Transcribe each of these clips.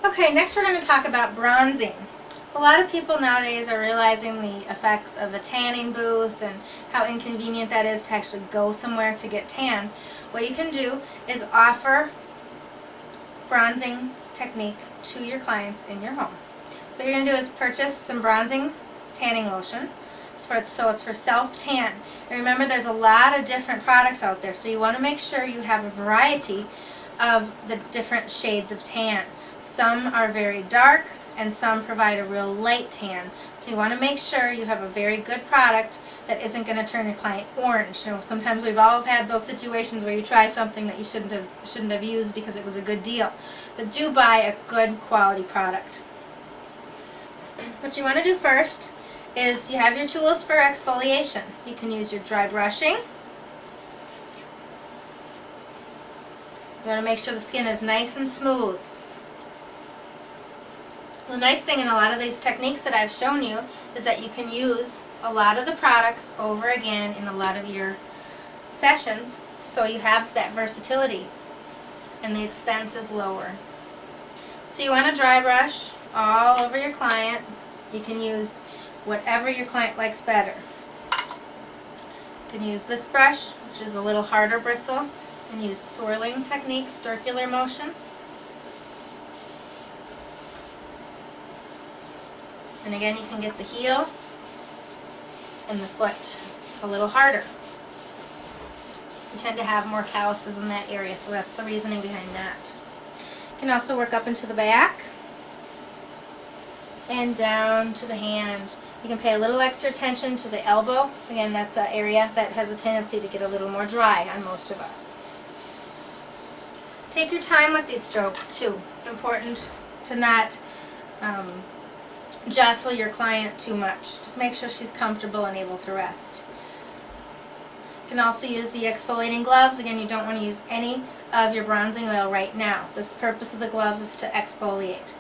Okay, next we're going to talk about bronzing. A lot of people nowadays are realizing the effects of a tanning booth and how inconvenient that is to actually go somewhere to get tan. What you can do is offer bronzing technique to your clients in your home. So what you're going to do is purchase some bronzing tanning lotion. So it's for self-tan. And remember, there's a lot of different products out there, so you want to make sure you have a variety of the different shades of tan. Some are very dark and some provide a real light tan. So you want to make sure you have a very good product that isn't going to turn your client orange. You know, sometimes we've all had those situations where you try something that you shouldn't have used because it was a good deal. But do buy a good quality product. What you want to do first is you have your tools for exfoliation. You can use your dry brushing. You want to make sure the skin is nice and smooth. The nice thing in a lot of these techniques that I've shown you is that you can use a lot of the products over again in a lot of your sessions, so you have that versatility and the expense is lower. So you want to dry brush all over your client. You can use whatever your client likes better. You can use this brush, which is a little harder bristle, and use swirling techniques, circular motion. And again, you can get the heel and the foot a little harder. You tend to have more calluses in that area, so that's the reasoning behind that. You can also work up into the back and down to the hand. You can pay a little extra attention to the elbow. Again, that's an area that has a tendency to get a little more dry on most of us. Take your time with these strokes too. It's important to not jostle your client too much. Just make sure she's comfortable and able to rest. You can also use the exfoliating gloves. Again, you don't want to use any of your bronzing oil right now. The purpose of the gloves is to exfoliate.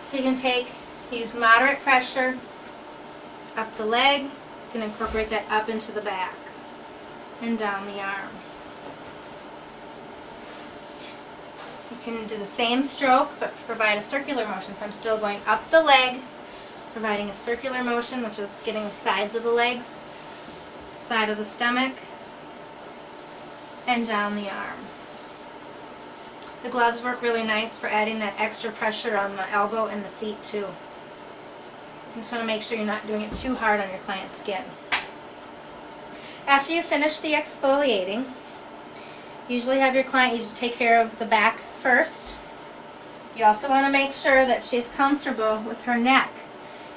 So you can use moderate pressure up the leg. You can incorporate that up into the back and down the arm. You can do the same stroke but provide a circular motion. So I'm still going up the leg, providing a circular motion, which is getting the sides of the legs, side of the stomach, and down the arm. The gloves work really nice for adding that extra pressure on the elbow and the feet too. You just want to make sure you're not doing it too hard on your client's skin. After you finish the exfoliating, usually have your client, you take care of the back first. You also want to make sure that she's comfortable with her neck.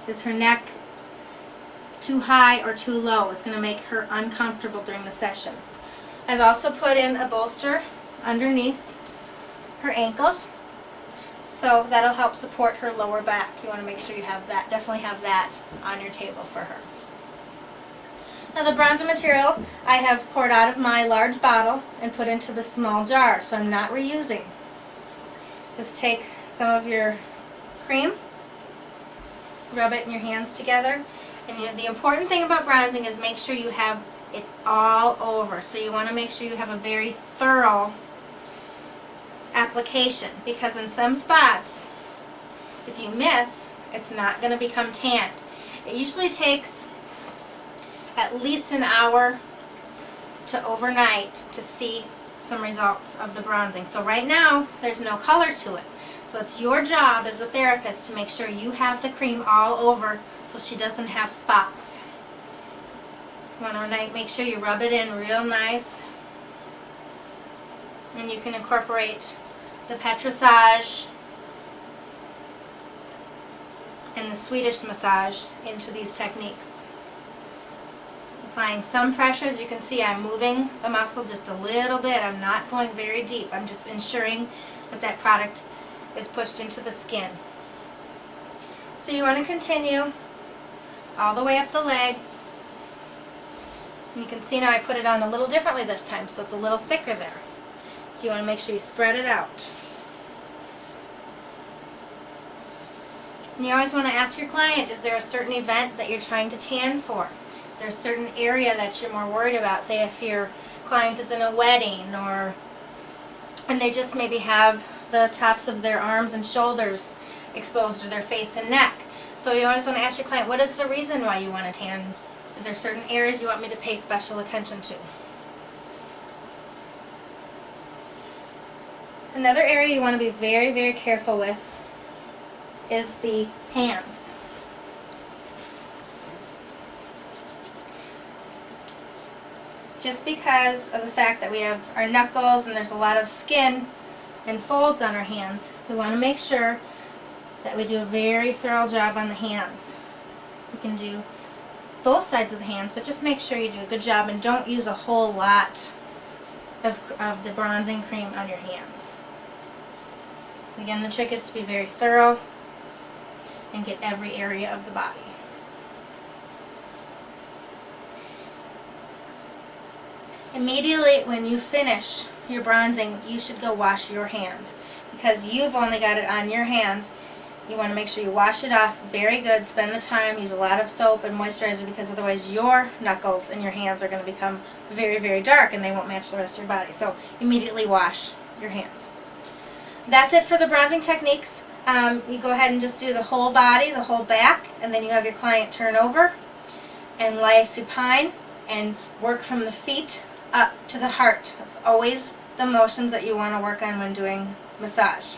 Is her neck too high or too low? It's going to make her uncomfortable during the session. I've also put in a bolster underneath her ankles, so that'll help support her lower back. You want to make sure you have that, definitely have that on your table for her. Now the bronzer material I have poured out of my large bottle and put into the small jar, so I'm not reusing. Just take some of your cream, rub it in your hands together, and the important thing about bronzing is make sure you have it all over. So you want to make sure you have a very thorough application, because in some spots, if you miss, it's not going to become tanned. It usually takes at least an hour to overnight to see some results of the bronzing. So right now, there's no color to it. So it's your job as a therapist to make sure you have the cream all over so she doesn't have spots. You want to make sure you rub it in real nice. And you can incorporate the petrissage and the Swedish massage into these techniques. Applying some pressure. As you can see, I'm moving the muscle just a little bit. I'm not going very deep. I'm just ensuring that that product is pushed into the skin. So you want to continue all the way up the leg. And you can see now I put it on a little differently this time, so it's a little thicker there. So you want to make sure you spread it out. And you always want to ask your client, is there a certain event that you're trying to tan for? Is there a certain area that you're more worried about? Say if your client is in a wedding, and they just maybe have the tops of their arms and shoulders exposed, or their face and neck. So you always want to ask your client, what is the reason why you want to tan? Is there certain areas you want me to pay special attention to? Another area you want to be very, very careful with is the hands. Just because of the fact that we have our knuckles and there's a lot of skin and folds on our hands, we want to make sure that we do a very thorough job on the hands. You can do both sides of the hands, but just make sure you do a good job and don't use a whole lot of the bronzing cream on your hands. Again, the trick is to be very thorough and get every area of the body. Immediately when you finish your bronzing, you should go wash your hands. Because you've only got it on your hands, you want to make sure you wash it off very good, spend the time, use a lot of soap and moisturizer, because otherwise your knuckles and your hands are going to become very, very dark and they won't match the rest of your body. So immediately wash your hands. That's it for the bronzing techniques. You go ahead and just do the whole body, the whole back, and then you have your client turn over and lie supine and work from the feet up to the heart. That's always the motions that you want to work on when doing massage.